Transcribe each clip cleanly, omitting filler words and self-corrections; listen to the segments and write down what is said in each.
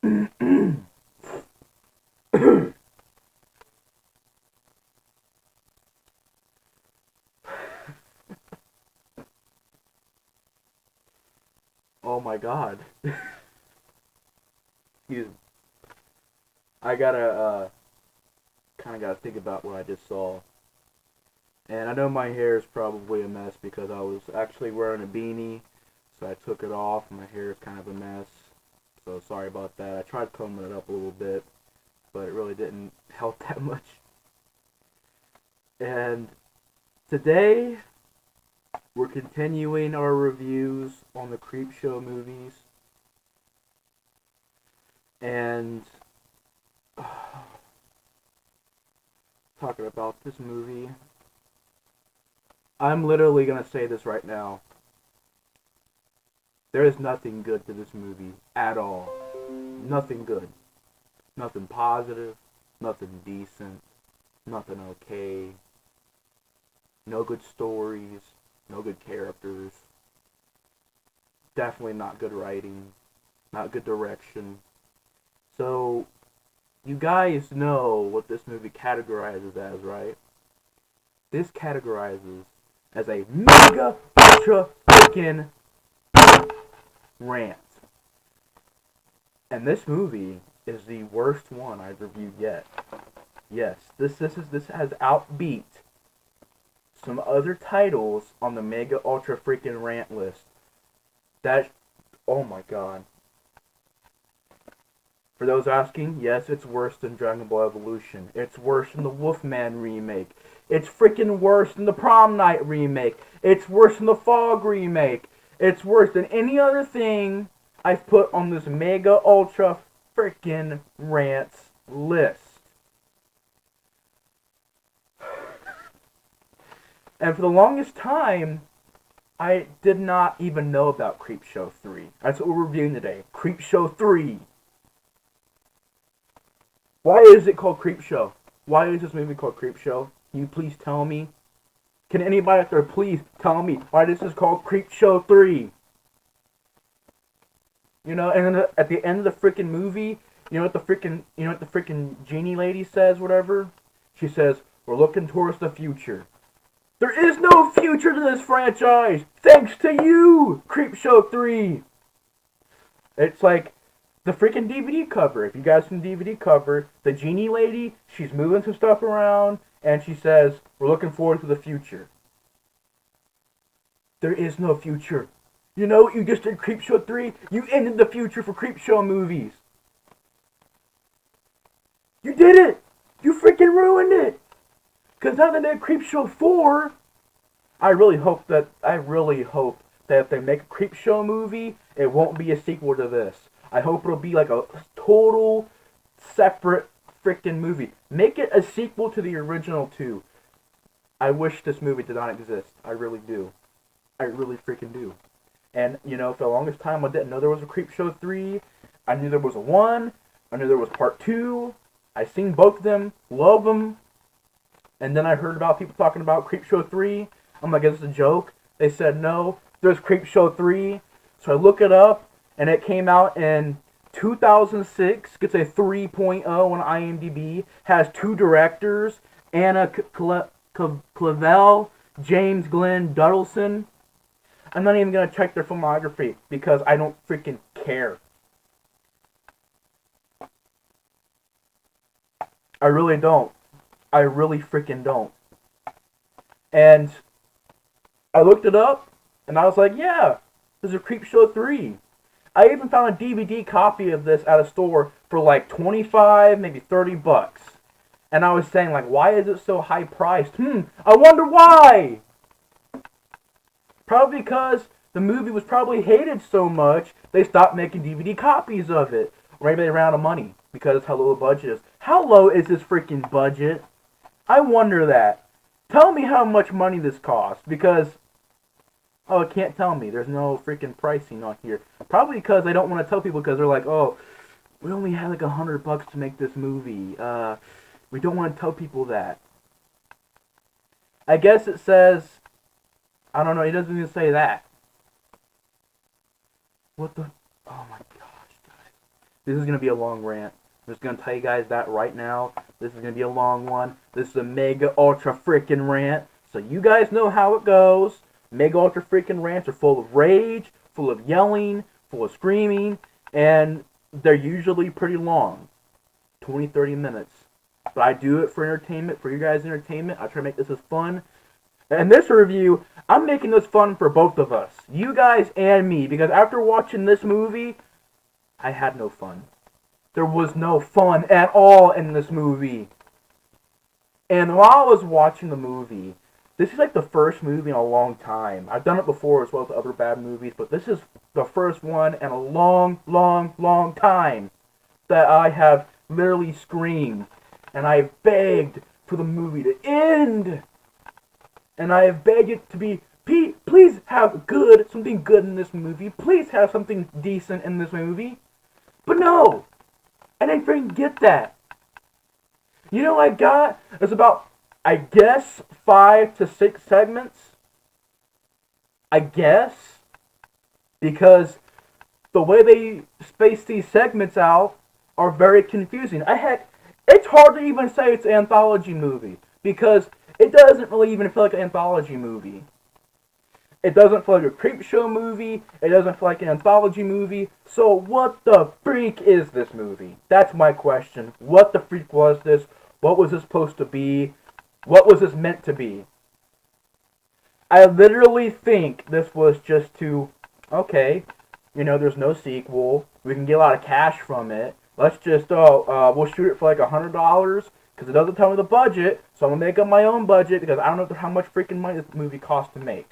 Oh my god. Excuse me. I gotta, kinda gotta think about what I just saw. And I know my hair is probably a mess because I was actually wearing a beanie, so I took it off. My hair is kind of a mess, so sorry about that. I tried combing it up a little bit, but it really didn't help that much. And today, we're continuing our reviews on the Creepshow movies, and talking about this movie, I'm literally gonna say this right now. There is nothing good to this movie at all. Nothing good. Nothing positive. Nothing decent. Nothing okay. No good stories. No good characters. Definitely not good writing. Not good direction. So, you guys know what this movie categorizes as, right? This categorizes as a mega ultra freaking rant. And this movie is the worst one I've reviewed yet. Yes, this has outbeat some other titles on the mega ultra freaking rant list. That, oh my god. For those asking, yes, it's worse than Dragon Ball Evolution. It's worse than the Wolfman remake. It's freaking worse than the Prom Night remake. It's worse than the Fog remake. It's worse than any other thing I've put on this mega ultra freaking rants list. And for the longest time, I did not even know about Creepshow 3. That's what we're reviewing today. Creepshow 3. Why is it called Creepshow? Why is this movie called Creepshow? Can you please tell me? Can anybody out there please tell me why this is called Creepshow 3? You know, and then at the end of the freaking movie, you know what the freaking genie lady says, whatever? She says, "We're looking towards the future." There is no future to this franchise, thanks to you, Creepshow 3. It's like the freaking DVD cover. If you guys seen the DVD cover, the genie lady, she's moving some stuff around, and she says, "We're looking forward to the future." There is no future. You know what you just did, Creepshow 3? You ended the future for Creepshow movies. You did it! You freaking ruined it! Because now that they have Creepshow 4, I really hope that if they make a Creepshow movie, it won't be a sequel to this. I hope it'll be like a total separate freaking movie. Make it a sequel to the original 2. I wish this movie did not exist. I really do. I really freaking do. And, you know, for the longest time, I didn't know there was a Creepshow 3. I knew there was a 1. I knew there was part 2. I seen both of them. Love them. And then I heard about people talking about Creepshow 3. I'm like, is this a joke? They said, no, there's Creepshow 3. So I look it up, and it came out in 2006. Gets a 3.0 on IMDb. Has 2 directors. Anna Clavell, James Glenn Duddleson. I'm not even going to check their filmography because I don't freaking care. I really don't. I really freaking don't. And I looked it up, and I was like, yeah, there's a Creepshow 3. I even found a DVD copy of this at a store for like 25, maybe 30 bucks. And I was saying, like, why is it so high priced? I wonder why! Probably because the movie was probably hated so much, they stopped making DVD copies of it. Or maybe they ran out of money because that's how low the budget is. How low is this freaking budget? I wonder that. Tell me how much money this costs, because, oh, it can't tell me. There's no freaking pricing on here. Probably because they don't want to tell people because they're like, oh, we only had like $100 to make this movie. We don't want to tell people that. I guess it says, I don't know, it doesn't even say that. What the, oh my gosh, guys. This is going to be a long rant. I'm just going to tell you guys that right now. This is going to be a long one. This is a mega ultra freaking rant. So you guys know how it goes. Mega ultra freaking rants are full of rage, full of yelling, full of screaming, and they're usually pretty long. 20, 30 minutes. But I do it for entertainment, for you guys' entertainment. I try to make this as fun. And this review, I'm making this fun for both of us. You guys and me. Because after watching this movie, I had no fun. There was no fun at all in this movie. And while I was watching the movie, this is like the first movie in a long time. I've done it before as well as other bad movies, but this is the first one in a long, long, long time that I have literally screamed. And I have begged for the movie to end. And I have begged it to be, please have something good in this movie. Please have something decent in this movie. But no, I didn't freaking get that. You know what I got? It's about, I guess, 5 to 6 segments. I guess. Because the way they space these segments out are very confusing. It's hard to even say it's an anthology movie. Because it doesn't really even feel like an anthology movie. It doesn't feel like a Creepshow movie. It doesn't feel like an anthology movie. So what the freak is this movie? That's my question. What the freak was this? What was this supposed to be? What was this meant to be? I literally think this was just to, okay, there's no sequel. We can get a lot of cash from it. Let's just, we'll shoot it for like $100. Because it doesn't tell me the budget, so I'm going to make up my own budget because I don't know how much freaking money this movie costs to make.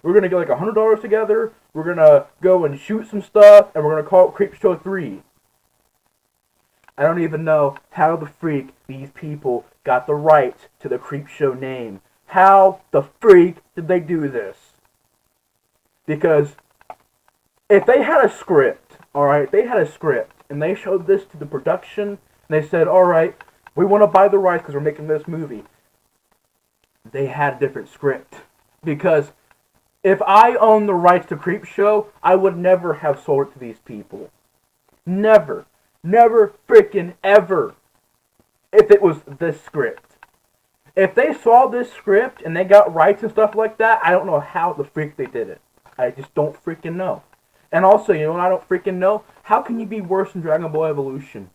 We're going to get like $100 together, we're going to go and shoot some stuff, and we're going to call it Creepshow 3. I don't even know how the freak these people got the rights to the Creepshow name. How the freak did they do this? Because if they had a script, alright, they had a script, and they showed this to the production, and they said, alright, we want to buy the rights because we're making this movie. They had a different script. Because if I owned the rights to Creepshow, I would never have sold it to these people. Never. Never freaking ever. If it was this script. If they saw this script and they got rights and stuff like that, I don't know how the freak they did it. I just don't freaking know. And also, you know what I don't freaking know? How can you be worse than Dragon Ball Evolution?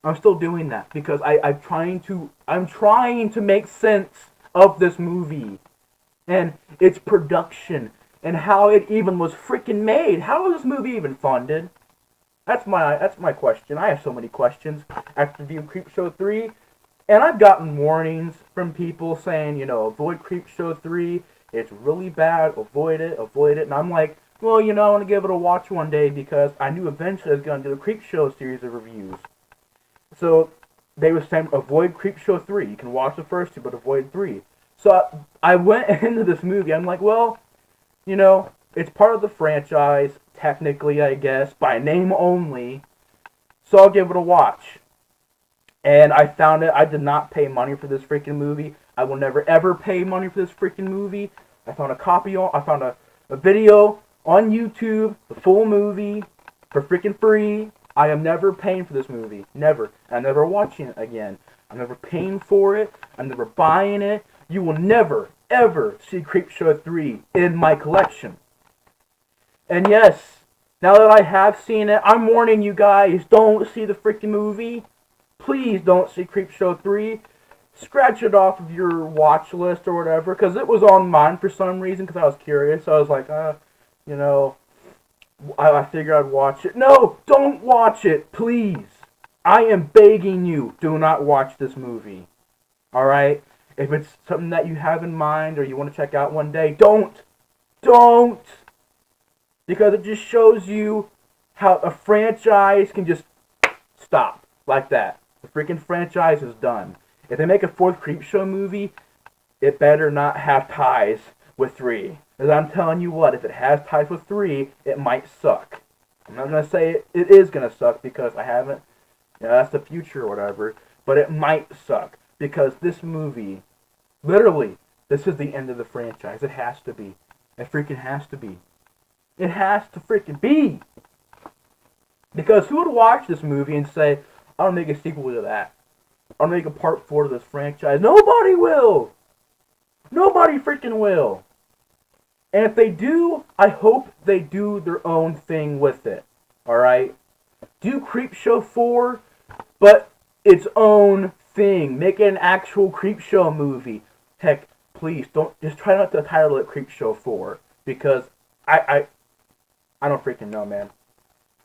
I'm still doing that because I'm trying to make sense of this movie and its production and how it even was freaking made. How was this movie even funded? That's my question. I have so many questions after viewing Creepshow 3, and I've gotten warnings from people saying, avoid Creepshow 3. It's really bad. Avoid it. And I'm like, well, I want to give it a watch one day because I knew eventually I was going to do a Creepshow series of reviews. So they were saying avoid Creepshow 3. You can watch the first 2, but avoid 3. So I went into this movie. I'm like, well, it's part of the franchise, technically, I guess, by name only. So I'll give it a watch. And I found it. I did not pay money for this freaking movie. I will never ever pay money for this freaking movie. I found a video on YouTube, the full movie, for freaking free. I am never paying for this movie. Never. I'm never watching it again. I'm never paying for it. I'm never buying it. You will never, ever see Creepshow 3 in my collection. And yes, now that I have seen it, I'm warning you guys, don't see the freaking movie. Please don't see Creepshow 3. Scratch it off of your watch list or whatever, because it was on mine for some reason, because I was curious. I was like, I figured I'd watch it. No, don't watch it, please. I am begging you, do not watch this movie. Alright? If it's something that you have in mind or you want to check out one day, don't. Don't. Because it just shows you how a franchise can just stop like that. The freaking franchise is done. If they make a 4th Creepshow movie, it better not have ties with 3. Because I'm telling you what, if it has ties with 3, it might suck. I'm not going to say it is going to suck because I haven't, that's the future or whatever, but it might suck. Because this movie, literally, this is the end of the franchise. It has to be. It freaking has to be. It has to freaking be. Because who would watch this movie and say, I want to make a sequel to that? I want to make a part 4 to this franchise? Nobody will! Nobody freaking will! And if they do, I hope they do their own thing with it. Alright? Do Creepshow 4, but its own thing. Make it an actual Creepshow movie. Heck, please, don't, just try not to title it Creepshow 4. Because I don't freaking know, man.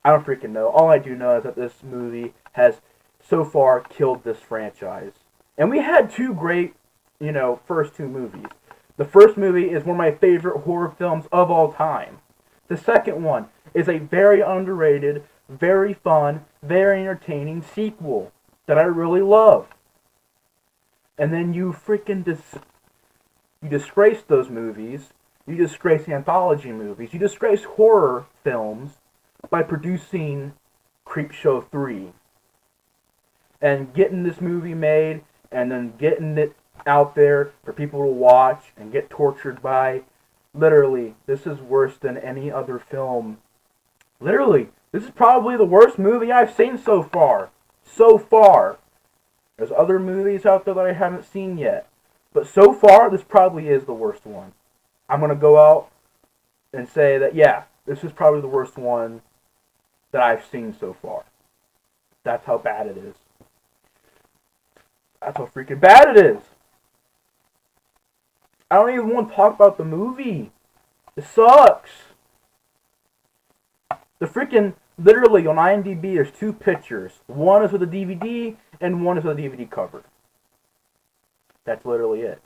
I don't freaking know. All I do know is that this movie has so far killed this franchise. And we had two great, first two movies. The first movie is one of my favorite horror films of all time. The second one is a very underrated, very fun, very entertaining sequel that I really love. And then you freaking you disgrace those movies. You disgrace anthology movies. You disgrace horror films by producing Creepshow 3. And getting this movie made, and then getting it out there for people to watch and get tortured by. Literally, this is worse than any other film. Literally, this is probably the worst movie I've seen so far. So far. There's other movies out there that I haven't seen yet. But so far, this probably is the worst one. I'm going to go out and say that, yeah, this is probably the worst one that I've seen so far. That's how bad it is. That's how freaking bad it is. I don't even want to talk about the movie. It sucks. The freaking, literally on IMDb, there's two pictures. One is with a DVD, and one is with a DVD cover. That's literally it.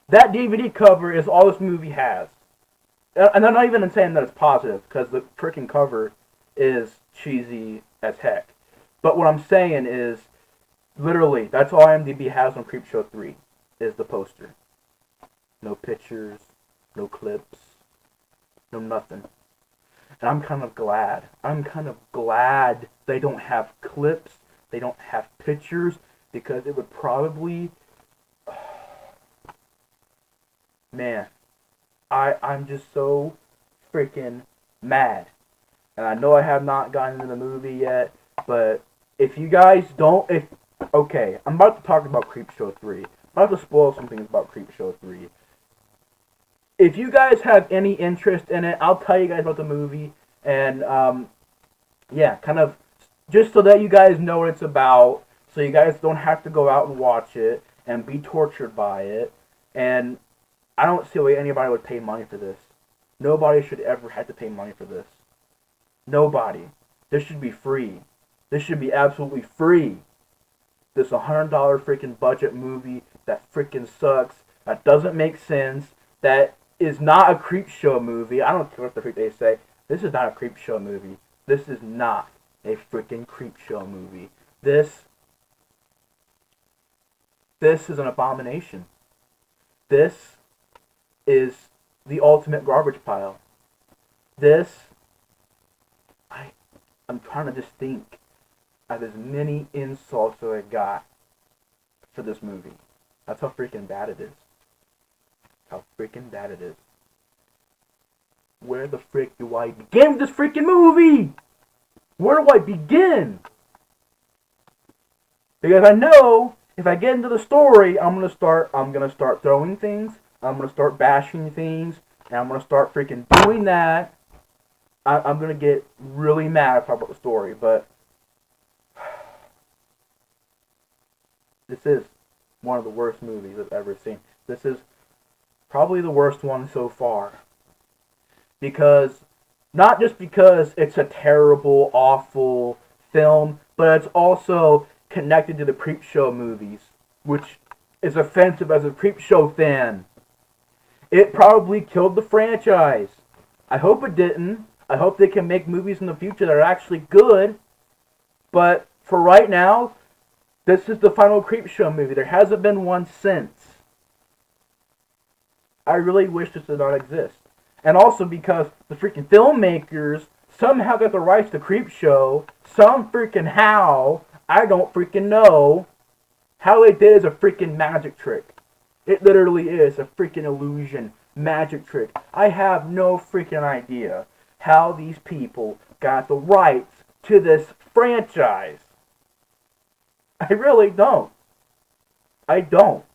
That DVD cover is all this movie has. And I'm not even saying that it's positive, because the freaking cover is cheesy as heck. But what I'm saying is, literally, that's all IMDb has on Creepshow 3, is the poster. No pictures, no clips, no nothing. And I'm kind of glad. I'm kind of glad they don't have clips, they don't have pictures, because it would probably... Man, I'm just so freaking mad. And I know I have not gotten into the movie yet, but if you guys don't... Okay, I'm about to talk about Creepshow 3. I'm about to spoil some things about Creepshow 3. If you guys have any interest in it, I'll tell you guys about the movie. And, yeah, kind of just so that you guys know what it's about. So you guys don't have to go out and watch it and be tortured by it. And I don't see why anybody would pay money for this. Nobody should ever have to pay money for this. Nobody. This should be free. This should be absolutely free. This $100 freaking budget movie that freaking sucks, that doesn't make sense, that is not a Creepshow movie. I don't care what the freak they say. This is not a Creepshow movie. This is not a freaking Creepshow movie. This is an abomination. This is the ultimate garbage pile. I'm trying to just think of as many insults that I got for this movie. That's how freaking bad it is. How freaking bad it is. Where the frick do I begin with this freaking movie? Where do I begin? Because I know if I get into the story, I'm gonna start throwing things, I'm gonna start bashing things, and I'm gonna start freaking doing that. I'm gonna get really mad if I talk about the story, but this is one of the worst movies I've ever seen. This is probably the worst one so far. Because, not just because it's a terrible, awful film, but it's also connected to the Creepshow movies, which is offensive as a Creepshow fan. It probably killed the franchise. I hope it didn't. I hope they can make movies in the future that are actually good. But for right now, this is the final Creepshow movie. There hasn't been one since. I really wish this did not exist. And also because the freaking filmmakers somehow got the rights to Creepshow. Some freaking how. I don't freaking know. How they did is a freaking magic trick. It literally is a freaking illusion. Magic trick. I have no freaking idea how these people got the rights to this franchise. I really don't. I don't.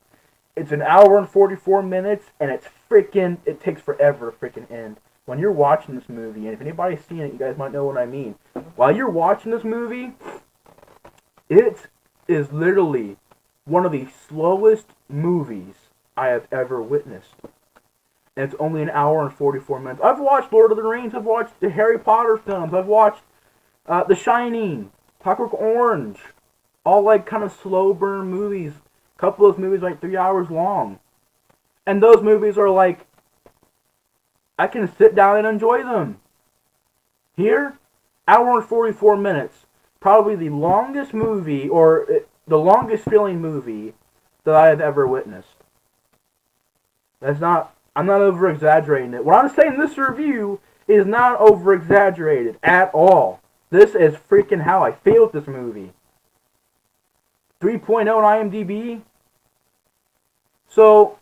It's an hour and 44 minutes, and it takes forever to freaking end. When you're watching this movie, and if anybody's seen it, you guys might know what I mean. While you're watching this movie, it is literally one of the slowest movies I have ever witnessed. And it's only an hour and 44 minutes. I've watched Lord of the Rings, I've watched the Harry Potter films, I've watched The Shining, Clockwork Orange, all like kind of slow burn movies. A couple of those movies like 3 hours long. And those movies are like, I can sit down and enjoy them. Here, hour and 44 minutes. Probably the longest movie, or the longest feeling movie that I have ever witnessed. I'm not over exaggerating it. What I'm saying in this review is not over exaggerated at all. This is freaking how I feel with this movie. 3.0 on IMDb. So,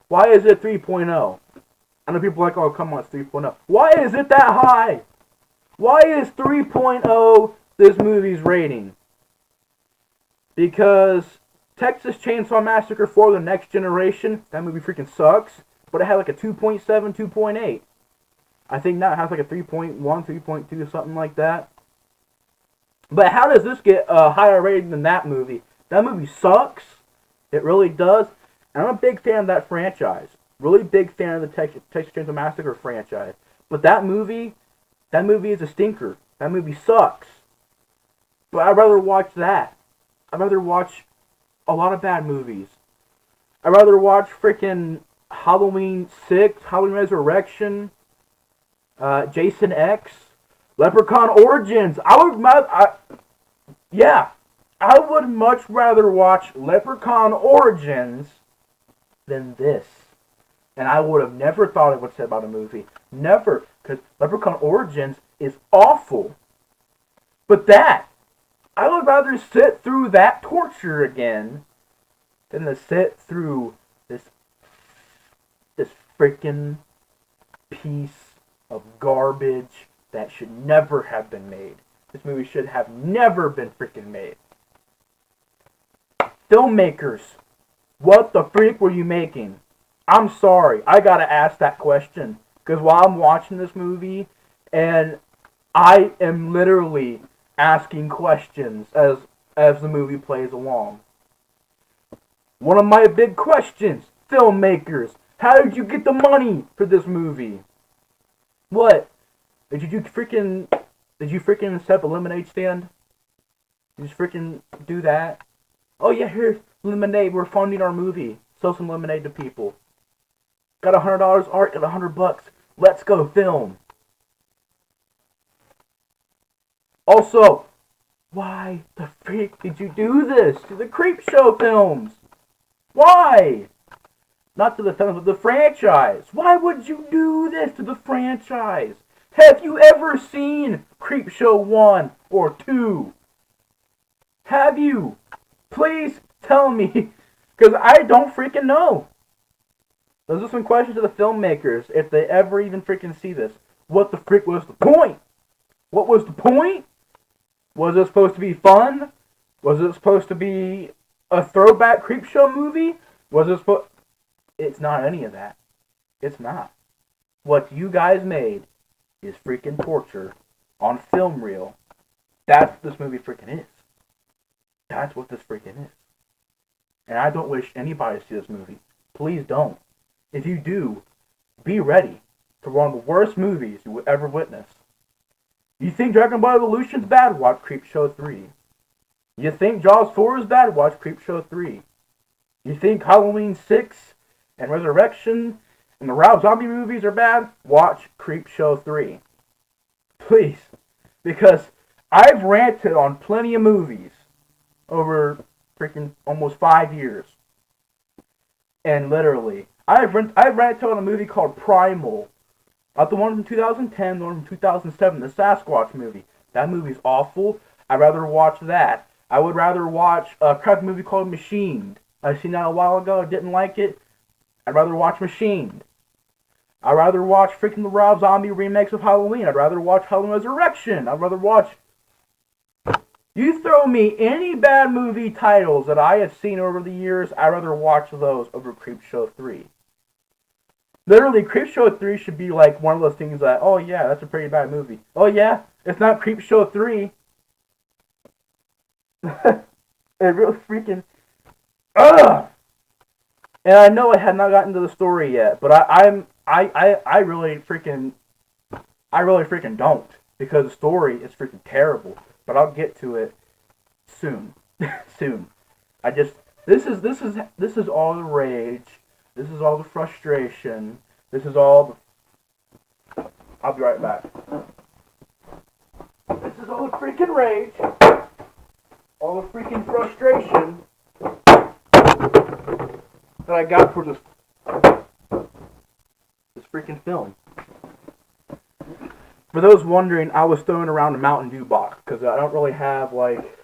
why is it 3.0? I know people are like, oh, come on, it's 3.0. Why is it that high? Why is 3.0 this movie's rating? Because Texas Chainsaw Massacre 4, The Next Generation, that movie freaking sucks, but it had like a 2.7, 2.8. I think now it has like a 3.1, 3.2, something like that. But how does this get a higher rating than that movie? That movie sucks. It really does. And I'm a big fan of that franchise. Really big fan of the Texas Chainsaw Massacre franchise. But that movie is a stinker. That movie sucks. But I'd rather watch that. I'd rather watch a lot of bad movies. I'd rather watch freaking Halloween 6, Halloween Resurrection, Jason X, Leprechaun Origins. I would much rather watch Leprechaun Origins than this. And I would have never thought I would say about a movie. Never. Because Leprechaun Origins is awful. But I would rather sit through that torture again than to sit through this freaking piece of garbage that should never have been made. This movie should have never been freaking made. Filmmakers, what the freak were you making? I'm sorry, I gotta ask that question. Because while I'm watching this movie, and I am literally asking questions as the movie plays along. One of my big questions, filmmakers, how did you get the money for this movie? What? Did you freaking set up a lemonade stand? Did you just freaking do that? Oh yeah, here's lemonade, we're funding our movie. Sell some lemonade to people. Got $100, art, got $100. Let's go film. Also, why the freak did you do this to the Creepshow films? Why? Not to the films, but the franchise. Why would you do this to the franchise? Have you ever seen Creepshow 1 or 2? Have you? Please tell me, because I don't freaking know. Those are some questions to the filmmakers, if they ever even freaking see this. What the frick was the point? What was the point? Was it supposed to be fun? Was it supposed to be a throwback Creepshow movie? Was it supposed... It's not any of that. It's not. What you guys made is freaking torture on film reel. That's what this movie freaking is. That's what this freaking is. And I don't wish anybody to see this movie. Please don't. If you do, be ready for one of the worst movies you will ever witness. You think Dragon Ball Evolution's bad? Watch Creepshow 3. You think Jaws 4 is bad? Watch Creepshow 3. You think Halloween 6 and Resurrection and the Rob Zombie movies are bad? Watch Creepshow 3. Please. Because I've ranted on plenty of movies over freaking almost 5 years. And literally, I've ranted on a movie called Primal. Not the one from 2010, the one from 2007, the Sasquatch movie. That movie's awful. I'd rather watch that. I would rather watch a crap movie called Machined. I seen that a while ago. I didn't like it. I'd rather watch Machined. I'd rather watch freaking the Rob Zombie remakes of Halloween. I'd rather watch Halloween Resurrection. I'd rather watch You throw me any bad movie titles that I have seen over the years, I'd rather watch those over Creepshow 3. Literally, Creepshow 3 should be like one of those things that, oh yeah, that's a pretty bad movie. Oh yeah, it's not Creepshow 3. It really freaking... Ugh! And I know I had not gotten to the story yet, but I really freaking don't, because the story is freaking terrible. But I'll get to it soon. Soon. I just this is all the rage. This is all the frustration. This is all the... I'll be right back. This is all the freaking rage. All the freaking frustration that I got for this freaking film. For those wondering, I was throwing around a Mountain Dew box because I don't really have like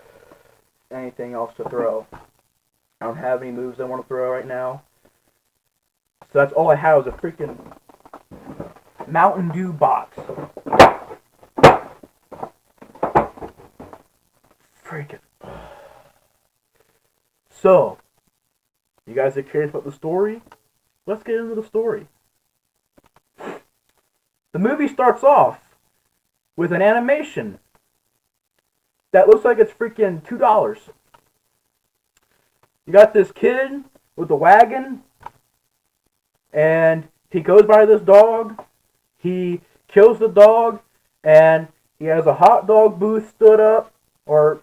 anything else to throw. I don't have any moves I want to throw right now. So that's all I have is a freaking Mountain Dew box. Freaking. So, you guys are curious about the story? Let's get into the story. The movie starts off with an animation that looks like it's freaking $2. You got this kid with a wagon, and he goes by this dog. He kills the dog, and he has a hot dog booth stood up, or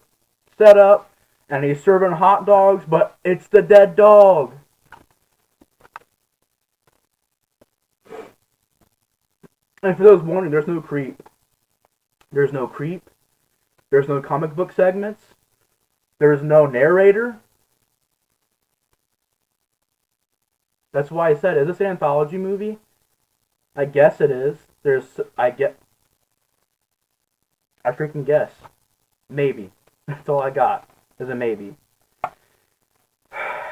set up, and he's serving hot dogs, but it's the dead dog. And for those wondering, there's no creep. There's no creep. There's no comic book segments. There's no narrator. That's why I said, is this an anthology movie? I guess it is. I freaking guess. Maybe. That's all I got, is a maybe.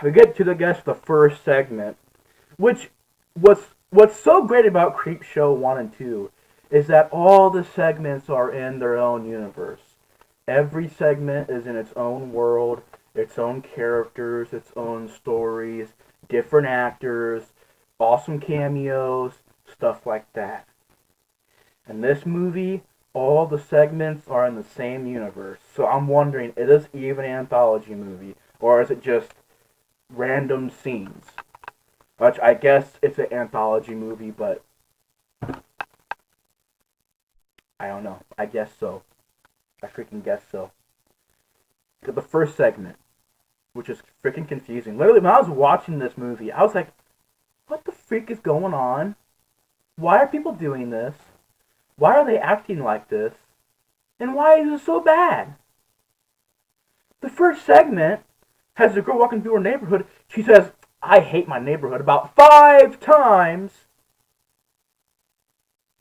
We get to the first segment, which what's so great about Creepshow 1 and 2 is that all the segments are in their own universe. Every segment is in its own world, its own characters, its own stories, different actors, awesome cameos, stuff like that. In this movie, all the segments are in the same universe. So I'm wondering, is this even an anthology movie? Or is it just random scenes? Which I guess it's an anthology movie, but I don't know. I guess so. I freaking guess so. The first segment, which is freaking confusing. Literally, when I was watching this movie, I was like, what the freak is going on? Why are people doing this? Why are they acting like this? And why is it so bad? The first segment has a girl walking through her neighborhood. She says, I hate my neighborhood about 5 times.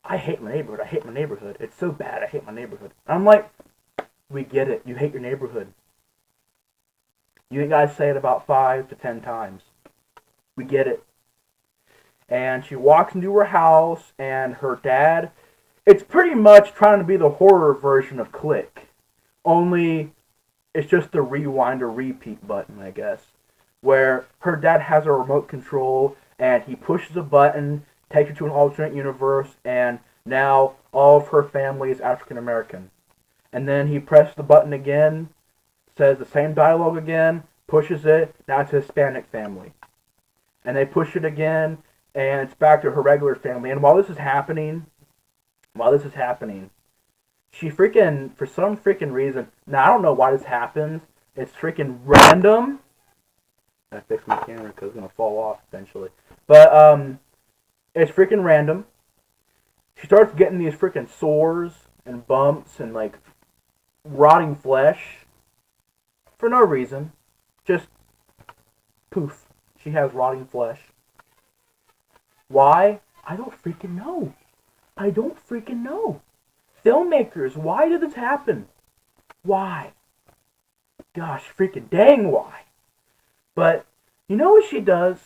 I hate my neighborhood. I hate my neighborhood. It's so bad. I hate my neighborhood. And I'm like, we get it. You hate your neighborhood. You guys say it about 5 to 10 times. We get it. And she walks into her house, and her dad... It's pretty much trying to be the horror version of Click. Only it's just the rewind or repeat button, I guess. Where her dad has a remote control, and he pushes a button, takes her to an alternate universe, and now all of her family is African American. And then he presses the button again, says the same dialogue again, pushes it, now it's a Hispanic family. And they push it again, and it's back to her regular family. And while this is happening, she freaking, for some freaking reason, now I don't know why this happens, it's freaking random. I fixed my camera because it's going to fall off eventually. But, it's freaking random. She starts getting these freaking sores and bumps and, like, rotting flesh for no reason. Just poof. She has rotting flesh. Why? I don't freaking know. Filmmakers, why did this happen? Why? Gosh, freaking dang why? But, you know what she does?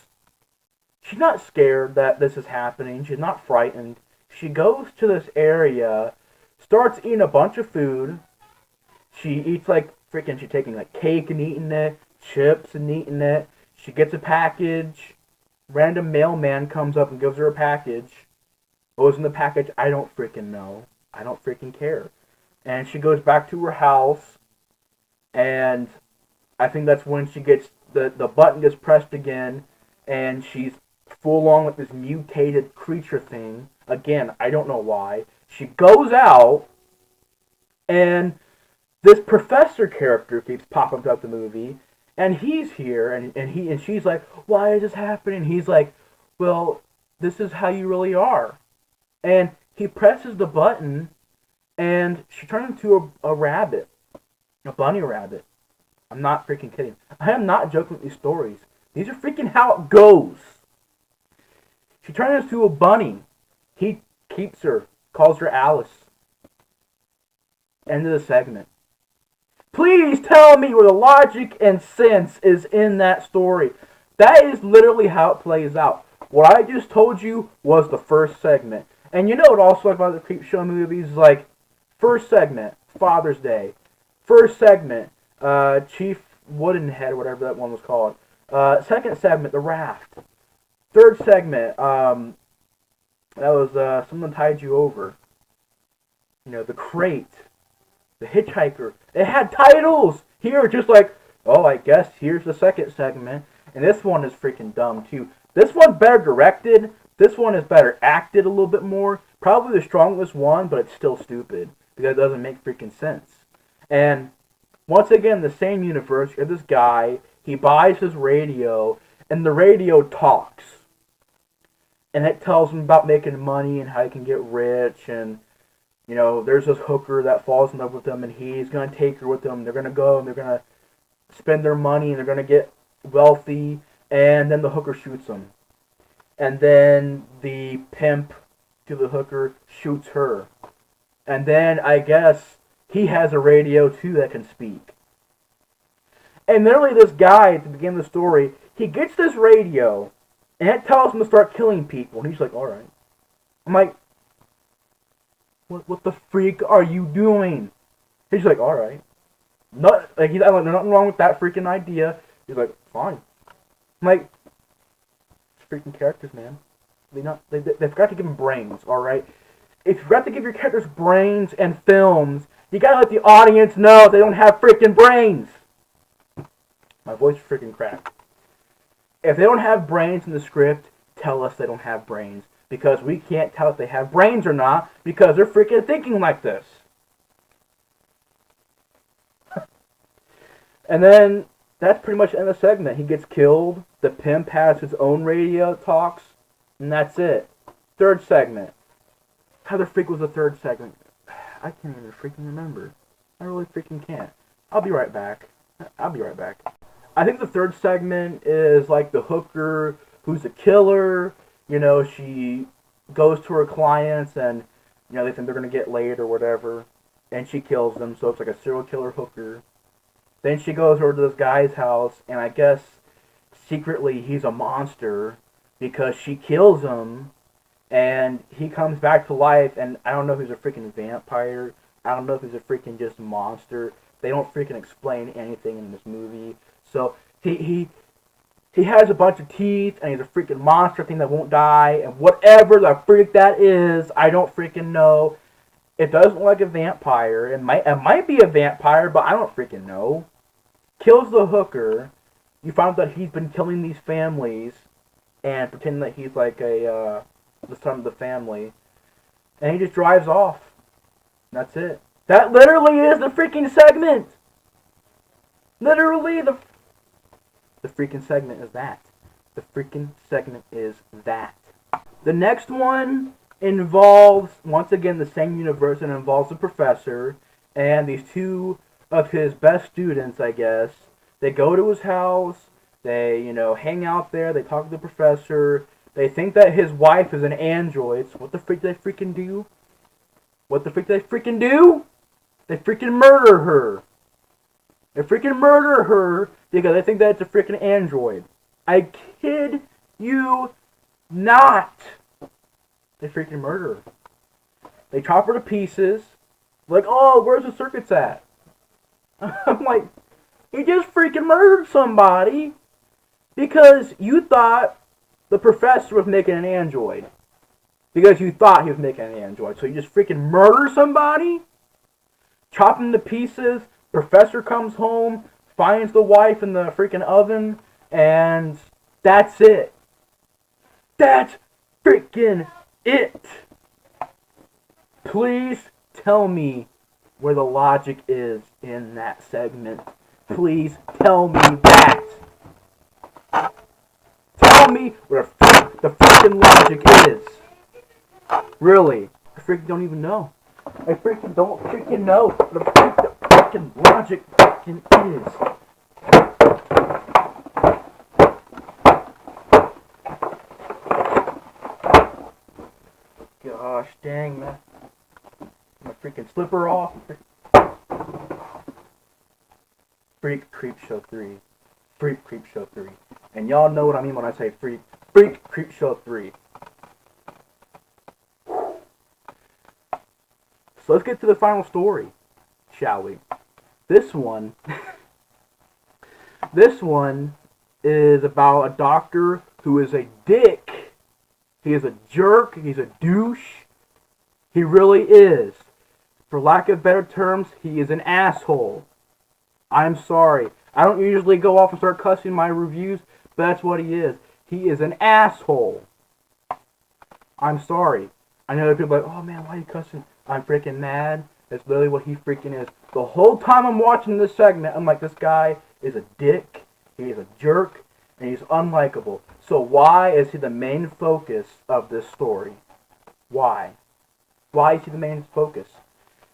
She's not scared that this is happening. She's not frightened. She goes to this area, starts eating a bunch of food. She eats, like, freaking, she's taking like cake and eating it, chips and eating it. She gets a package. Random mailman comes up and gives her a package. What was in the package? I don't freaking know. I don't freaking care. And she goes back to her house, and I think that's when she gets the button gets pressed again, and she's full on with this mutated creature thing. Again, I don't know why. She goes out, and this professor character keeps popping up the movie, and he's here, and she's like, why is this happening? He's like, well, this is how you really are. And he presses the button, and she turns into a rabbit, a bunny rabbit. I'm not freaking kidding. I am not joking with these stories. These are freaking how it goes. She turns into a bunny. He keeps her, calls her Alice. End of the segment. Please tell me where the logic and sense is in that story. That is literally how it plays out. What I just told you was the first segment. And you know what also about the Creepshow movies? Like, first segment, Father's Day. First segment, Chief Woodenhead, whatever that one was called. Second segment, The Raft. Third segment, that was Someone Tied You Over. You know, The Crate. The Hitchhiker. It had titles! Here, just like, oh, I guess here's the second segment. And this one is freaking dumb, too. This one's better directed. This one is better acted a little bit more. Probably the strongest one, but it's still stupid. Because it doesn't make freaking sense. And, once again, the same universe. You have this guy. He buys his radio. And the radio talks. And it tells him about making money and how he can get rich. And, you know, there's this hooker that falls in love with him, and he's going to take her with him. They're going to go, and they're going to spend their money, and they're going to get wealthy, and then the hooker shoots him. And then the pimp to the hooker shoots her. And then, I guess, he has a radio, too, that can speak. And literally this guy, at the beginning of the story, he gets this radio, and it tells him to start killing people. And he's like, alright. I'm like, what the freak are you doing? He's like, alright. Not, like, he's like, nothing wrong with that freaking idea. He's like, fine. I'm like, freaking characters, man. They forgot to give them brains, alright? If you forgot to give your characters brains and films, you gotta let the audience know they don't have freaking brains. My voice is freaking cracked. If they don't have brains in the script, tell us they don't have brains. Because we can't tell if they have brains or not, because they're freaking thinking like this. And then, that's pretty much the end of the segment. He gets killed, the pimp has his own radio talks, and that's it. Third segment. How the freak was the third segment? I can't even freaking remember. I really freaking can't. I'll be right back. I think the third segment is like the hooker who's a killer. You know, she goes to her clients and, you know, they think they're going to get laid or whatever. And she kills them, so it's like a serial killer hooker. Then she goes over to this guy's house, and I guess secretly he's a monster because she kills him. And he comes back to life, and I don't know if he's a freaking vampire. I don't know if he's a freaking just monster. They don't freaking explain anything in this movie. So he has a bunch of teeth, and he's a freaking monster thing that won't die, and whatever the freak that is, I don't freaking know. It doesn't look like a vampire. It might be a vampire, but I don't freaking know. Kills the hooker. You find out that he's been killing these families, and pretending that he's like the son of the family, and he just drives off. That's it. That literally is the freaking segment. Literally, the freaking segment is that. The freaking segment is that. The next one involves, once again, the same universe, and involves a professor, and these two of his best students, I guess. They go to his house, they, you know, hang out there, they talk to the professor. They think that his wife is an android, so what the freak do they freaking do? What the freak do they freaking do? They freaking murder her. They freaking murder her because they think that it's a freaking android. I kid you not. They freaking murder her. They chop her to pieces. Like, oh, where's the circuits at? I'm like, you just freaking murdered somebody because you thought the professor was making an android. Because you thought he was making an android. So you just freaking murder somebody, chop him to pieces, professor comes home, finds the wife in the freaking oven, and that's it. That's freaking it. Please tell me where the logic is in that segment. Please tell me that. Tell me where the freaking logic is. Really. I freaking don't even know. I freaking don't freaking know what the freaking logic freaking is. Gosh dang, man. My freaking slipper off. Freak Creepshow 3. Freak Creepshow 3. And y'all know what I mean when I say Freak Creepshow 3. So let's get to the final story, shall we? This one is about a doctor who is a dick. He is a jerk. He's a douche. He really is. For lack of better terms, he is an asshole. I'm sorry. I don't usually go off and start cussing my reviews, but that's what he is. He is an asshole. I'm sorry. I know people are like, oh man, why are you cussing? I'm freaking mad. That's literally what he freaking is. The whole time I'm watching this segment, I'm like, this guy is a dick, he is a jerk, and he's unlikable. So why is he the main focus of this story? Why? Why is he the main focus?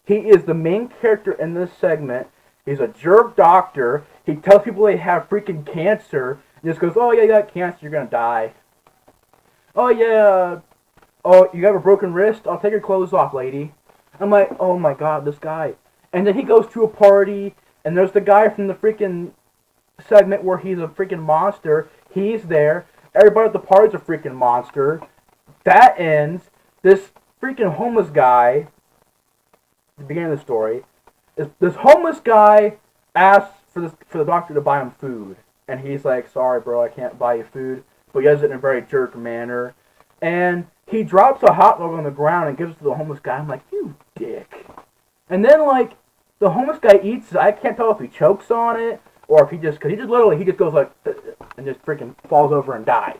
He is the main character in this segment. He's a jerk doctor. He tells people they have freaking cancer. And just goes, oh yeah, you got cancer, you're gonna die. Oh yeah, oh, you have a broken wrist? I'll take your clothes off, lady. I'm like, oh my god, this guy. And then he goes to a party, and there's the guy from the freaking segment where he's a freaking monster. He's there. Everybody at the party's a freaking monster. That ends. This freaking homeless guy, at the beginning of the story, this homeless guy asks for the doctor to buy him food. And he's like, sorry bro, I can't buy you food. But he does it in a very jerk manner. And he drops a hot dog on the ground and gives it to the homeless guy. I'm like, you dick. And then, like, the homeless guy eats it. I can't tell if he chokes on it or if he just, because he just literally, he just goes like, and just freaking falls over and dies.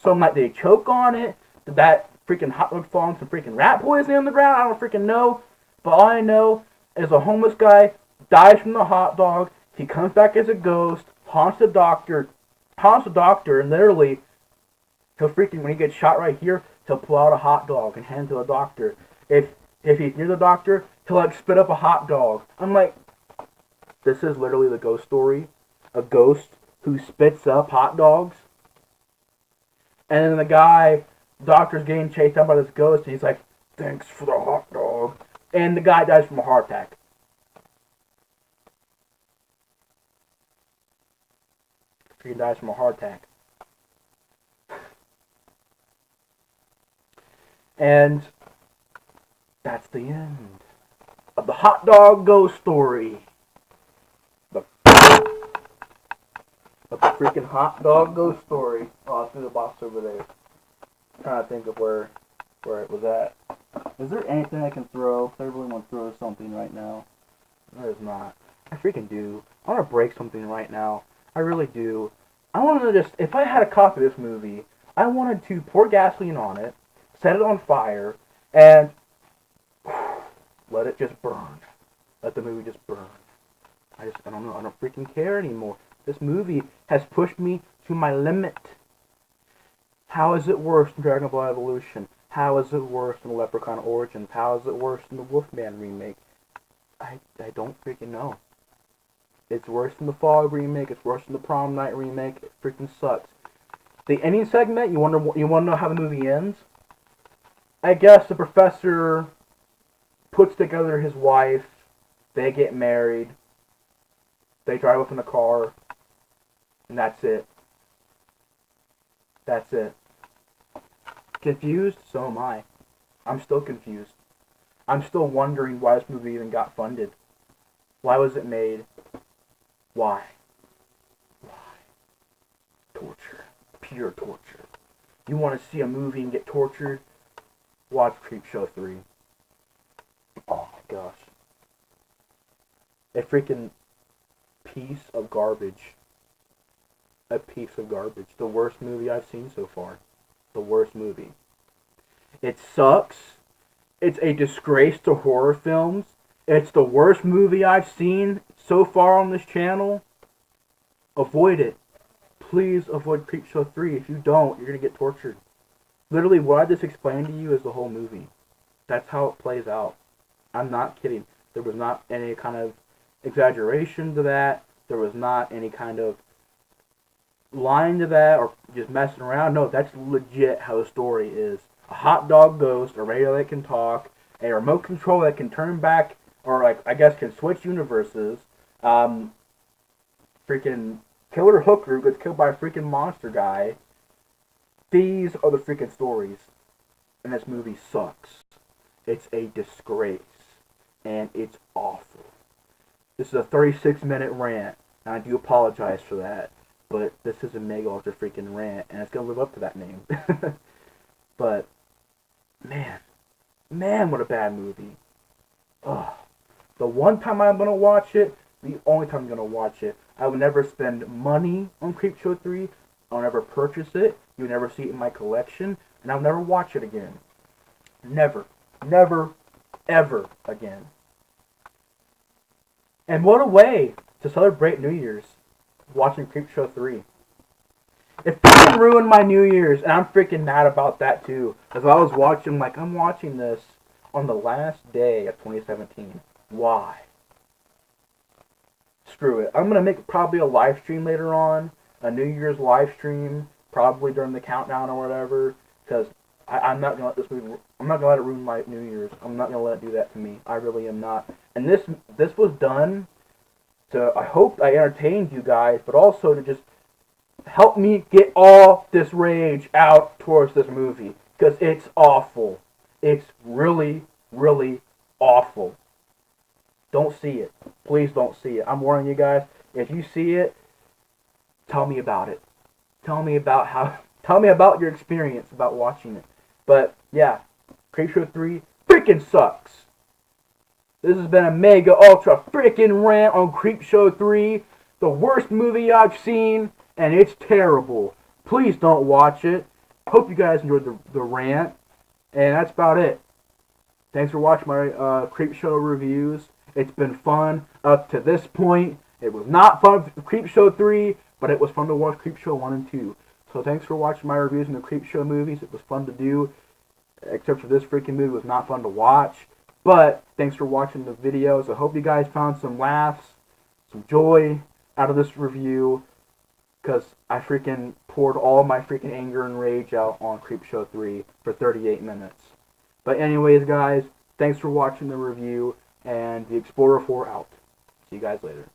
So I'm like, did he choke on it? Did that freaking hot dog fall into some freaking rat poisoning on the ground? I don't freaking know. But all I know is a homeless guy dies from the hot dog. He comes back as a ghost, haunts the doctor, and literally, he'll freaking, when he gets shot right here, he'll pull out a hot dog and hand it to the doctor. If he's near the doctor, he'll like spit up a hot dog. I'm like, this is literally the ghost story. A ghost who spits up hot dogs. And then the doctor's getting chased down by this ghost, and he's like, thanks for the hot dog. And the guy dies from a heart attack. He dies from a heart attack. And that's the end of the hot dog ghost story. The freaking hot dog ghost story. Oh, it's through the box over there. I'm trying to think of where it was at. Is there anything I can throw? I really want to throw something right now. There's not. I freaking do. I want to break something right now. I really do. I want to just, if I had a copy of this movie, I wanted to pour gasoline on it, set it on fire, and let it just burn. Let the movie just burn. I don't know. I don't freaking care anymore. This movie has pushed me to my limit. How is it worse than Dragon Ball Evolution? How is it worse than Leprechaun Origins? How is it worse than the Wolfman remake? I don't freaking know. It's worse than the Fog remake. It's worse than the Prom Night remake. It freaking sucks. The ending segment, you want to know how the movie ends? I guess the professor puts together his wife. They get married. They drive up in a car. And that's it. That's it. Confused? So am I. I'm still confused. I'm still wondering why this movie even got funded. Why was it made? Why? Why? Torture. Pure torture. You want to see a movie and get tortured? Watch Creepshow 3. Oh my gosh. A freaking piece of garbage. A piece of garbage. The worst movie I've seen so far. The worst movie. It sucks. It's a disgrace to horror films. It's the worst movie I've seen so far on this channel. Avoid it. Please avoid Creepshow 3. If you don't, you're going to get tortured. Literally, what I just explained to you is the whole movie. That's how it plays out. I'm not kidding. There was not any kind of exaggeration to that. There was not any kind of lying to that or just messing around. No, that's legit how the story is. A hot dog ghost, a radio that can talk, a remote control that can turn back, or like I guess can switch universes. Freaking killer hooker who gets killed by a freaking monster guy. These are the freaking stories. And this movie sucks. It's a disgrace. And it's awful. This is a 36-minute rant. And I do apologize for that. But this is a mega ultra freaking rant. And it's going to live up to that name. But, man. Man, what a bad movie. Ugh. The one time I'm going to watch it, the only time I'm going to watch it, I would never spend money on Creepshow 3. I'll never purchase it. You would never see it in my collection. And I'll never watch it again. Never. Never. Ever again. And what a way to celebrate New Year's. Watching Creepshow 3. It freaking ruined my New Year's. And I'm freaking mad about that too. Because I was watching, like, I'm watching this on the last day of 2017. Why? Screw it. I'm going to make probably a live stream later on. A New Year's live stream. Probably during the countdown or whatever. Because I'm not going to let this movie... I'm not going to let it ruin my New Year's. I'm not going to let it do that to me. I really am not. And this was done to... I hope I entertained you guys. But also to just help me get all this rage out towards this movie. Because it's awful. It's really, really awful. Don't see it. Please don't see it. I'm warning you guys. If you see it, tell me about it. Tell me about your experience about watching it. But yeah, Creepshow 3 freaking sucks. This has been a mega ultra freaking rant on Creepshow 3, the worst movie I've seen, and it's terrible. Please don't watch it. Hope you guys enjoyed the rant, and that's about it. Thanks for watching my Creepshow reviews. It's been fun up to this point. It was not fun for Creepshow 3, but it was fun to watch Creepshow 1 and 2. So thanks for watching my reviews on the Creepshow movies. It was fun to do, except for this freaking movie was not fun to watch. But thanks for watching the videos. I hope you guys found some laughs, some joy out of this review, because I freaking poured all my freaking anger and rage out on Creepshow 3 for 38 minutes. But anyways, guys, thanks for watching the review, and the Explorer 4 out. See you guys later.